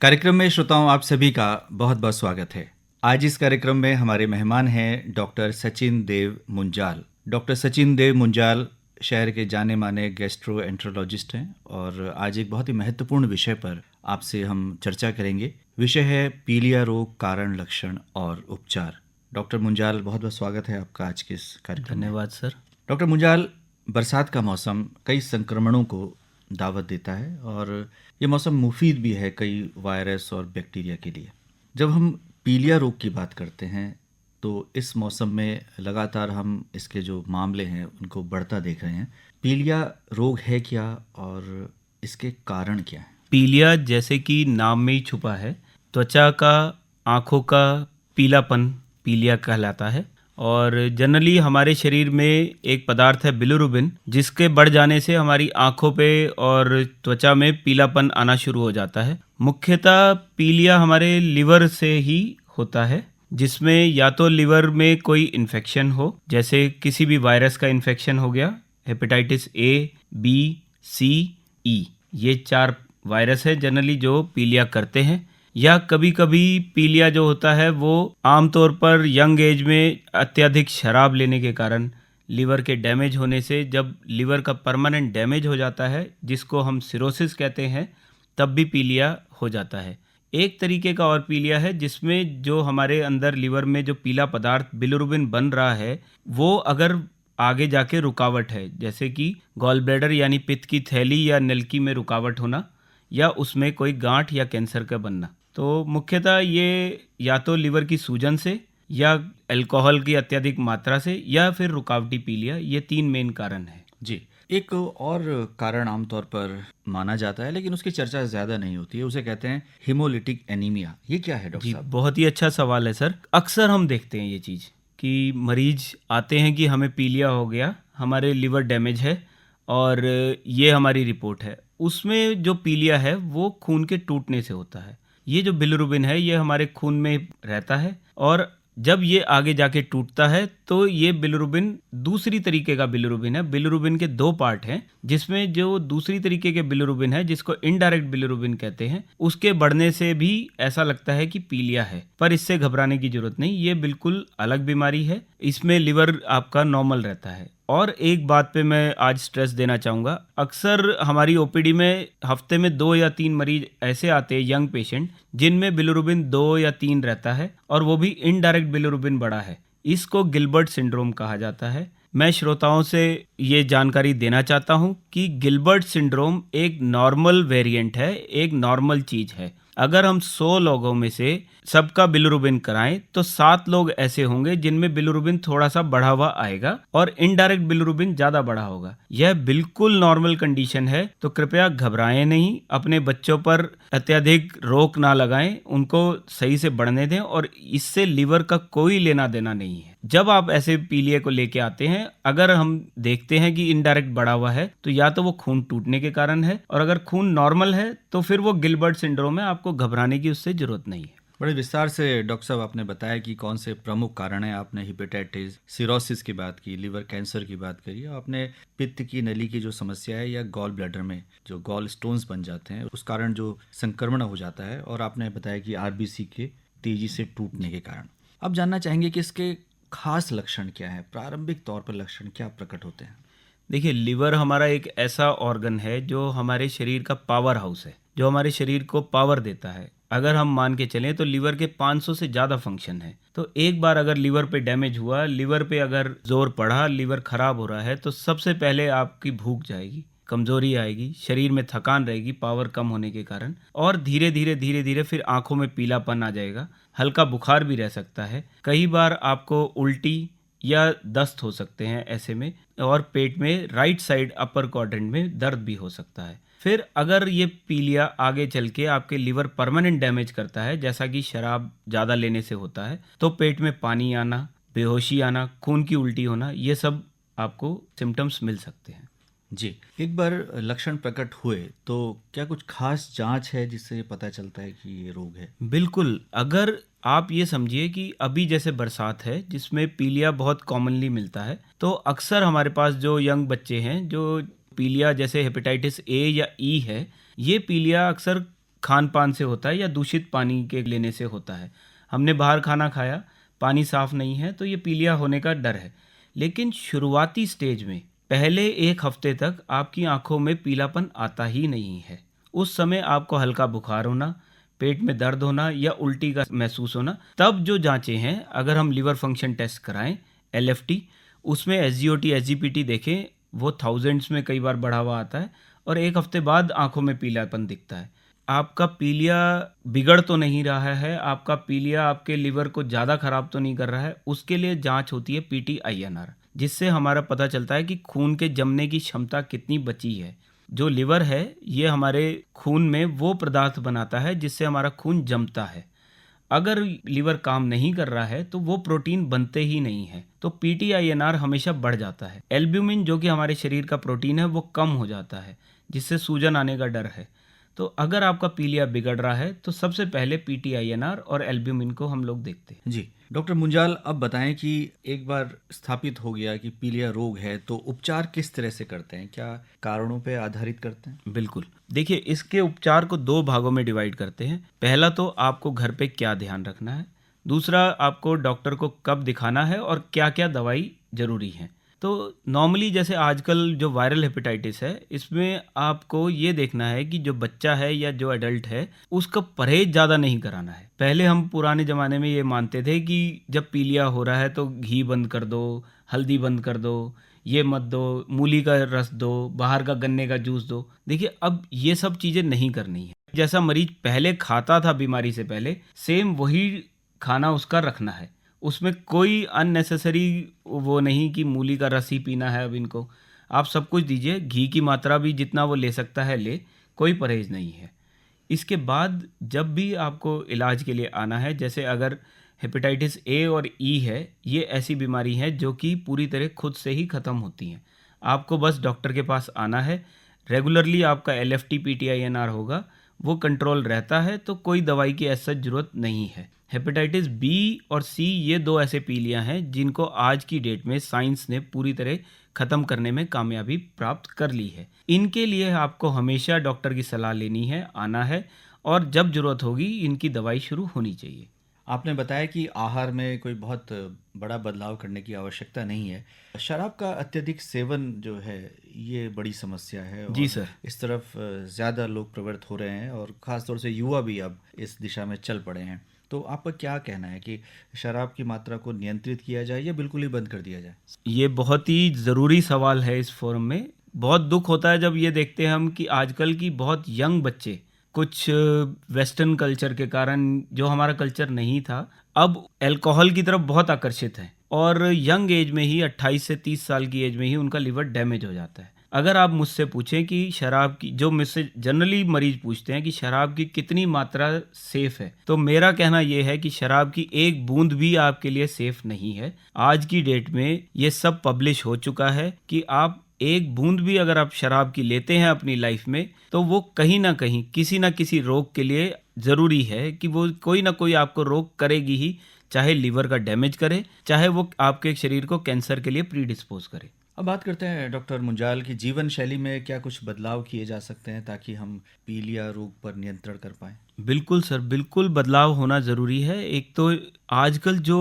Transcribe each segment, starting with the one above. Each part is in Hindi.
कार्यक्रम में श्रोताओं आप सभी का बहुत बहुत स्वागत है। आज इस कार्यक्रम में हमारे मेहमान हैं डॉक्टर सचिन देव मुंजाल। डॉक्टर सचिन देव मुंजाल शहर के जाने माने गैस्ट्रोएंटरोलॉजिस्ट हैं और आज एक बहुत ही महत्वपूर्ण विषय पर आपसे हम चर्चा करेंगे। विषय है पीलिया रोग, कारण, लक्षण और उपचार। डॉक्टर मुंजाल, बहुत बहुत स्वागत है आपका आज के इस कार्यक्रम में। धन्यवाद सर। डॉक्टर मुंजाल, बरसात का मौसम कई संक्रमणों को दावत देता है और ये मौसम मुफीद भी है कई वायरस और बैक्टीरिया के लिए। जब हम पीलिया रोग की बात करते हैं तो इस मौसम में लगातार हम इसके जो मामले हैं उनको बढ़ता देख रहे हैं। पीलिया रोग है क्या और इसके कारण क्या है? पीलिया जैसे कि नाम में ही छुपा है, त्वचा का, आँखों का पीलापन पीलिया कहलाता है। और जनरली हमारे शरीर में एक पदार्थ है बिलिरुबिन, जिसके बढ़ जाने से हमारी आँखों पे और त्वचा में पीलापन आना शुरू हो जाता है। मुख्यतः पीलिया हमारे लिवर से ही होता है, जिसमें या तो लिवर में कोई इन्फेक्शन हो, जैसे किसी भी वायरस का इन्फेक्शन हो गया, हेपेटाइटिस ए, बी, सी, ई, ये 4 वायरस है जनरली जो पीलिया करते हैं। या कभी कभी पीलिया जो होता है वो आमतौर पर यंग एज में अत्यधिक शराब लेने के कारण लीवर के डैमेज होने से, जब लीवर का परमानेंट डैमेज हो जाता है जिसको हम सिरोसिस कहते हैं, तब भी पीलिया हो जाता है। एक तरीके का और पीलिया है जिसमें जो हमारे अंदर लीवर में जो पीला पदार्थ बिलिरुबिन बन रहा है वो अगर आगे जाके रुकावट है, जैसे कि गॉल ब्लैडर यानी पित्त की थैली या नलकी में रुकावट होना, या उसमें कोई गांठ या कैंसर का बनना। तो मुख्यतः ये या तो लीवर की सूजन से, या अल्कोहल की अत्यधिक मात्रा से, या फिर रुकावटी पीलिया, ये 3 मेन कारण है। जी, एक और कारण आमतौर पर माना जाता है लेकिन उसकी चर्चा ज़्यादा नहीं होती है, उसे कहते हैं हिमोलिटिक एनीमिया। ये क्या है डॉक्टर जी, साहब? बहुत ही अच्छा सवाल है सर। अक्सर हम देखते हैं ये चीज़ कि मरीज आते हैं कि हमें पीलिया हो गया, हमारे लिवर डैमेज है और ये हमारी रिपोर्ट है। उसमें जो पीलिया है वो खून के टूटने से होता है। ये जो बिलिरुबिन है ये हमारे खून में रहता है और जब ये आगे जाके टूटता है तो ये बिलिरुबिन दूसरी तरीके का बिलिरुबिन है। बिलिरुबिन के 2 पार्ट हैं, जिसमें जो दूसरी तरीके के बिलिरुबिन है जिसको इनडायरेक्ट बिलिरुबिन कहते हैं, उसके बढ़ने से भी ऐसा लगता है कि पीलिया है, पर इससे घबराने की जरूरत नहीं। ये बिल्कुल अलग बीमारी है, इसमें लिवर आपका नॉर्मल रहता है। और एक बात पे मैं आज स्ट्रेस देना चाहूँगा, अक्सर हमारी ओपीडी में हफ्ते में 2 या 3 मरीज ऐसे आते हैं, यंग पेशेंट, जिनमें बिलिरुबिन 2 या 3 रहता है और वो भी इनडायरेक्ट बिलिरुबिन बढ़ा है। इसको गिलबर्ट सिंड्रोम कहा जाता है। मैं श्रोताओं से ये जानकारी देना चाहता हूँ कि गिलबर्ट सिंड्रोम एक नॉर्मल वेरिएंट है, एक नॉर्मल चीज़ है। अगर हम 100 लोगों में से सबका बिलिरुबिन कराएं तो 7 लोग ऐसे होंगे जिनमें बिलिरुबिन थोड़ा सा बढ़ा हुआ आएगा और इनडायरेक्ट बिलिरुबिन ज़्यादा बढ़ा होगा। यह बिल्कुल नॉर्मल कंडीशन है, तो कृपया घबराएं नहीं, अपने बच्चों पर अत्यधिक रोक ना लगाएं, उनको सही से बढ़ने दें और इससे लीवर का कोई लेना देना नहीं है। जब आप ऐसे पीलिया को लेके आते हैं, अगर हम देखते हैं कि इनडायरेक्ट बढ़ा हुआ है तो या तो वो खून टूटने के कारण है, और अगर खून नॉर्मल है तो फिर वो गिलबर्ट सिंड्रोम है, आपको घबराने की उससे जरूरत नहीं है। बड़े विस्तार से डॉक्टर साहब आपने बताया कि कौन से प्रमुख कारण हैं। आपने हेपेटाइटिस, सिरोसिस की बात की, लिवर कैंसर की बात करी, और आपने पित्त की नली की जो समस्या है या गॉल ब्लैडर में जो गॉल स्टोन्स बन जाते हैं उस कारण जो संक्रमण हो जाता है, और आपने बताया कि आरबीसी के तेजी से टूटने के कारण। अब जानना चाहेंगे कि इसके खास लक्षण क्या है, प्रारंभिक तौर पर लक्षण क्या प्रकट होते हैं? देखिए, लिवर हमारा एक ऐसा ऑर्गन है जो हमारे शरीर का पावर हाउस है, जो हमारे शरीर को पावर देता है। अगर हम मान के चलें तो लिवर के 500 से ज़्यादा फंक्शन है। तो एक बार अगर लिवर पे डैमेज हुआ, लिवर पे अगर जोर पड़ा, लिवर खराब हो रहा है, तो सबसे पहले आपकी भूख जाएगी, कमजोरी आएगी, शरीर में थकान रहेगी पावर कम होने के कारण, और धीरे धीरे फिर आंखों में पीलापन आ जाएगा, हल्का बुखार भी रह सकता है, कई बार आपको उल्टी या दस्त हो सकते हैं ऐसे में, और पेट में राइट साइड अपर क्वाड्रेंट में दर्द भी हो सकता है। फिर अगर ये पीलिया आगे चल के आपके लिवर परमानेंट डैमेज करता है, जैसा कि शराब ज़्यादा लेने से होता है, तो पेट में पानी आना, बेहोशी आना, खून की उल्टी होना, ये सब आपको सिम्टम्स मिल सकते हैं। जी, एक बार लक्षण प्रकट हुए तो क्या कुछ खास जांच है जिससे पता चलता है कि ये रोग है? बिल्कुल, अगर आप ये समझिए कि अभी जैसे बरसात है जिसमें पीलिया बहुत कॉमनली मिलता है, तो अक्सर हमारे पास जो यंग बच्चे हैं जो पीलिया जैसे हेपेटाइटिस ए या ई है, ये पीलिया अक्सर खान पान से होता है या दूषित पानी के लेने से होता है। हमने बाहर खाना खाया, पानी साफ नहीं है, तो ये पीलिया होने का डर है। लेकिन शुरुआती स्टेज में पहले 1 हफ्ते तक आपकी आंखों में पीलापन आता ही नहीं है। उस समय आपको हल्का बुखार होना, पेट में दर्द होना या उल्टी का महसूस होना, तब जो जांचें हैं, अगर हम लिवर फंक्शन टेस्ट कराएं, LFT, उसमें SGOT, SGPT देखें, वो थाउजेंड्स में कई बार बढ़ा हुआ आता है और 1 हफ्ते बाद आंखों में पीलापन दिखता है। आपका पीलिया बिगड़ तो नहीं रहा है, आपका पीलिया आपके लिवर को ज़्यादा खराब तो नहीं कर रहा है, उसके लिए जांच होती है PT-INR, जिससे हमारा पता चलता है कि खून के जमने की क्षमता कितनी बची है। जो लिवर है, ये हमारे खून में वो पदार्थ बनाता है जिससे हमारा खून जमता है। अगर लिवर काम नहीं कर रहा है तो वो प्रोटीन बनते ही नहीं है, तो PT-INR हमेशा बढ़ जाता है। एल्ब्यूमिन, जो कि हमारे शरीर का प्रोटीन है, वो कम हो जाता है, जिससे सूजन आने का डर है। तो अगर आपका पीलिया बिगड़ रहा है तो सबसे पहले PT-INR और एल्ब्यूमिन को हम लोग देखते हैं। जी डॉक्टर मुंजाल, अब बताएं कि एक बार स्थापित हो गया कि पीलिया रोग है तो उपचार किस तरह से करते हैं, क्या कारणों पे आधारित करते हैं? बिल्कुल, देखिए, इसके उपचार को 2 भागों में डिवाइड करते हैं। पहला तो आपको घर पे क्या ध्यान रखना है, दूसरा आपको डॉक्टर को कब दिखाना है और क्या क्या दवाई जरूरी है। तो नॉर्मली जैसे आजकल जो वायरल हेपेटाइटिस है, इसमें आपको ये देखना है कि जो बच्चा है या जो एडल्ट है, उसका परहेज ज़्यादा नहीं कराना है। पहले हम पुराने ज़माने में ये मानते थे कि जब पीलिया हो रहा है तो घी बंद कर दो, हल्दी बंद कर दो, ये मत दो, मूली का रस दो, बाहर का गन्ने का जूस दो। देखिए, अब ये सब चीज़ें नहीं करनी है। जैसा मरीज पहले खाता था बीमारी से पहले, सेम वही खाना उसका रखना है। उसमें कोई अननेसेसरी वो नहीं कि मूली का रस ही पीना है। अब इनको आप सब कुछ दीजिए, घी की मात्रा भी जितना वो ले सकता है ले, कोई परहेज नहीं है। इसके बाद जब भी आपको इलाज के लिए आना है, जैसे अगर हेपेटाइटिस A और E है, ये ऐसी बीमारी है जो कि पूरी तरह खुद से ही ख़त्म होती हैं। आपको बस डॉक्टर के पास आना है, रेगुलरली आपका LFT PT-INR होगा, वो कंट्रोल रहता है, तो कोई दवाई की ऐसा ज़रूरत नहीं है। हेपेटाइटिस B और C, ये 2 ऐसे पीलियाँ हैं जिनको आज की डेट में साइंस ने पूरी तरह ख़त्म करने में कामयाबी प्राप्त कर ली है। इनके लिए आपको हमेशा डॉक्टर की सलाह लेनी है, आना है, और जब ज़रूरत होगी इनकी दवाई शुरू होनी चाहिए। आपने बताया कि आहार में कोई बहुत बड़ा बदलाव करने की आवश्यकता नहीं है। शराब का अत्यधिक सेवन जो है ये बड़ी समस्या है जी और सर। इस तरफ ज़्यादा लोग प्रवृत्त हो रहे हैं और ख़ास तौर से युवा भी अब इस दिशा में चल पड़े हैं। तो आपका क्या कहना है कि शराब की मात्रा को नियंत्रित किया जाए या बिल्कुल ही बंद कर दिया जाए? ये बहुत ही ज़रूरी सवाल है इस फोरम में। बहुत दुख होता है जब ये देखते हैं हम कि आजकल की बहुत यंग बच्चे कुछ वेस्टर्न कल्चर के कारण, जो हमारा कल्चर नहीं था, अब अल्कोहल की तरफ बहुत आकर्षित हैं और यंग एज में ही 28 से 30 साल की एज में ही उनका लिवर डैमेज हो जाता है। अगर आप मुझसे पूछें कि शराब की, जो मुझसे जनरली मरीज पूछते हैं कि शराब की कितनी मात्रा सेफ है, तो मेरा कहना यह है कि शराब की एक बूंद भी आपके लिए सेफ नहीं है। आज की डेट में ये सब पब्लिश हो चुका है कि आप एक बूंद भी अगर आप शराब की लेते हैं अपनी लाइफ में, तो वो कहीं ना कहीं किसी ना किसी रोग के लिए ज़रूरी है कि वो कोई ना कोई आपको रोग करेगी ही, चाहे लिवर का डैमेज करे, चाहे वो आपके शरीर को कैंसर के लिए प्रीडिस्पोज करे। अब बात करते हैं डॉक्टर मुंजाल की जीवन शैली में क्या कुछ बदलाव किए जा सकते हैं ताकि हम पीलिया रोग पर नियंत्रण कर पाएं? बिल्कुल सर, बिल्कुल बदलाव होना ज़रूरी है। एक तो आजकल जो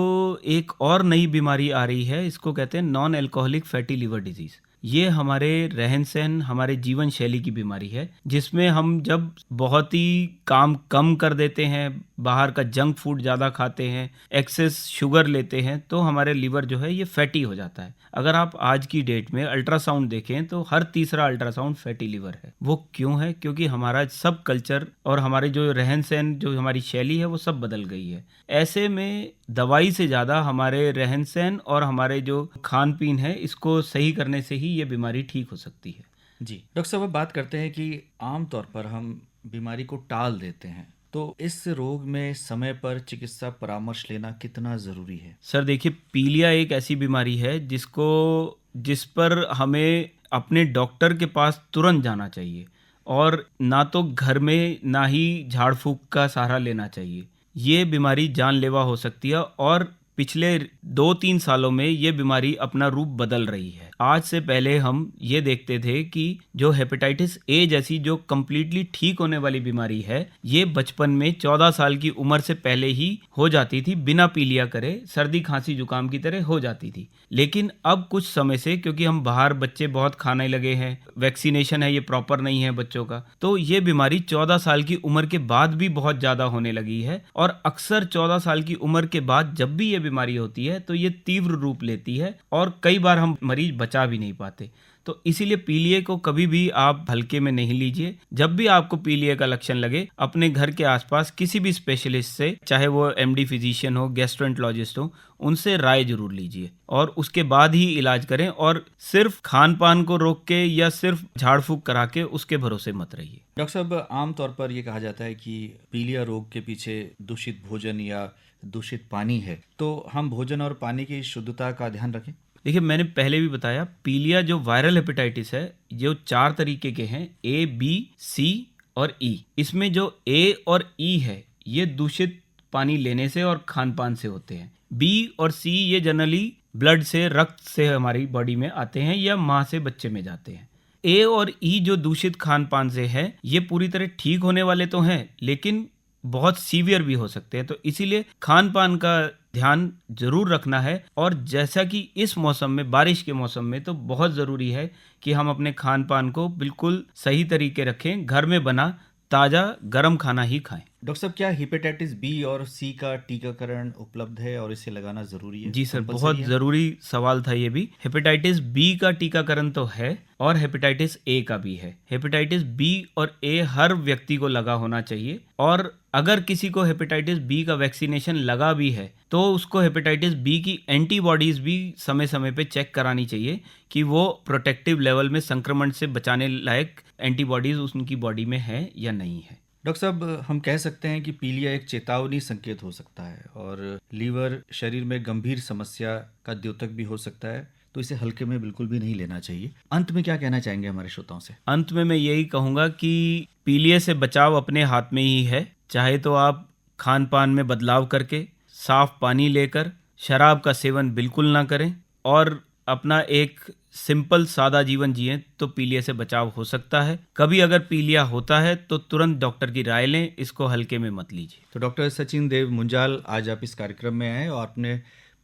एक और नई बीमारी आ रही है, इसको कहते हैं non alcoholic fatty liver disease. ये हमारे रहन सहन, हमारे जीवन शैली की बीमारी है, जिसमें हम जब बहुत ही काम कम कर देते हैं, बाहर का जंक फूड ज़्यादा खाते हैं, एक्सेस शुगर लेते हैं, तो हमारे लिवर जो है ये फैटी हो जाता है। अगर आप आज की डेट में अल्ट्रासाउंड देखें तो हर तीसरा अल्ट्रासाउंड फैटी लिवर है। वो क्यों है? क्योंकि हमारा सब कल्चर और हमारे जो रहन सहन, जो हमारी शैली है, वो सब बदल गई है। ऐसे में दवाई से ज़्यादा हमारे रहन सहन और हमारे जो खान पीन है, इसको सही करने से ही ये बीमारी ठीक हो सकती है। जी डॉक्टर साहब, अब बात करते हैं कि आमतौर पर हम बीमारी को टाल देते हैं, तो इस रोग में समय पर चिकित्सा परामर्श लेना कितना ज़रूरी है? सर देखिए, पीलिया एक ऐसी बीमारी है जिस पर हमें अपने डॉक्टर के पास तुरंत जाना चाहिए और ना तो घर में ना ही झाड़ फूंक का सहारा लेना चाहिए। ये बीमारी जानलेवा हो सकती है और पिछले 2-3 सालों में ये बीमारी अपना रूप बदल रही है। आज से पहले हम ये देखते थे कि जो हेपेटाइटिस ए जैसी जो कम्प्लीटली ठीक होने वाली बीमारी है, ये बचपन में 14 साल की उम्र से पहले ही हो जाती थी, बिना पीलिया करे, सर्दी खांसी जुकाम की तरह हो जाती थी। लेकिन अब कुछ समय से, क्योंकि हम बाहर बच्चे बहुत खाने लगे हैं, वैक्सीनेशन है ये प्रॉपर नहीं है बच्चों का, तो ये बीमारी 14 साल की उम्र के बाद भी बहुत ज़्यादा होने लगी है। और अक्सर 14 साल की उम्र के बाद जब भी ये बीमारी होती है तो ये तीव्र रूप लेती है और कई बार हम मरीज बचा भी नहीं पाते। तो इसीलिए पीलिया को कभी भी आप हल्के में नहीं लीजिए। जब भी आपको पीलिया का लक्षण लगे, अपने घर के आसपास किसी भी स्पेशलिस्ट से, चाहे वो एमडी फिजिशियन हो, गैस्ट्रोएंटरोलॉजिस्ट हो, उनसे राय जरूर लीजिए और उसके बाद ही इलाज करें। और सिर्फ खान पान को रोक के या सिर्फ झाड़ फूक करा के उसके भरोसे मत रहिए। डॉक्टर साहब, आमतौर पर ये कहा जाता है कि पीलिया रोग के पीछे दूषित भोजन या दूषित पानी है, तो हम भोजन और पानी की शुद्धता का ध्यान रखें। देखिए, मैंने पहले भी बताया, पीलिया जो वायरल हेपेटाइटिस है, जो 4 तरीके के हैं, ए, बी, सी और ई। इसमें जो ए और ई है, ये दूषित पानी लेने से और खान पान से होते हैं। बी और सी ये जनरली ब्लड से, रक्त से हमारी बॉडी में आते हैं या माँ से बच्चे में जाते हैं। ए और ई जो दूषित खान पान से है, ये पूरी तरह ठीक होने वाले तो हैं, लेकिन बहुत सीवियर भी हो सकते हैं। तो इसीलिए खान पान का ध्यान जरूर रखना है। और जैसा कि इस मौसम में, बारिश के मौसम में, तो बहुत ज़रूरी है कि हम अपने खान पान को बिल्कुल सही तरीके रखें, घर में बना ताज़ा गर्म खाना ही खाएं। डॉक्टर साहब, क्या हेपेटाइटिस बी और सी का टीकाकरण उपलब्ध है और इसे लगाना ज़रूरी है? जी सर, कंपल्सरी बहुत है? ज़रूरी सवाल था ये भी। हेपेटाइटिस बी का टीकाकरण तो है और हेपेटाइटिस ए का भी है। हेपेटाइटिस बी और ए हर व्यक्ति को लगा होना चाहिए। और अगर किसी को हेपेटाइटिस बी का वैक्सीनेशन लगा भी है तो उसको हेपेटाइटिस बी की एंटीबॉडीज़ भी समय समय पे चेक करानी चाहिए कि वो प्रोटेक्टिव लेवल में संक्रमण से बचाने लायक एंटीबॉडीज़ उनकी बॉडी में है या नहीं है। डॉक्टर साहब, हम कह सकते हैं कि पीलिया एक चेतावनी संकेत हो सकता है और लीवर शरीर में गंभीर समस्या का द्योतक भी हो सकता है, तो इसे हल्के में बिल्कुल भी नहीं लेना चाहिए। अंत में क्या कहना चाहेंगे हमारे श्रोताओं से? अंत में मैं यही कहूँगा कि पीलिया से बचाव अपने हाथ में ही है। चाहे तो आप खान पान में बदलाव करके, साफ पानी लेकर, शराब का सेवन बिल्कुल ना करें और अपना एक सिंपल सादा जीवन जिएं, तो पीलिया से बचाव हो सकता है। कभी अगर पीलिया होता है तो तुरंत डॉक्टर की राय लें, इसको हल्के में मत लीजिए। तो डॉक्टर सचिन देव मुंजाल, आज आप इस कार्यक्रम में आए और आपने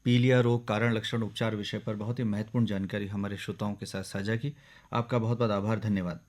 पीलिया रोग कारण, लक्षण, उपचार विषय पर बहुत ही महत्वपूर्ण जानकारी हमारे श्रोताओं के साथ साझा की। आपका बहुत बहुत आभार, धन्यवाद।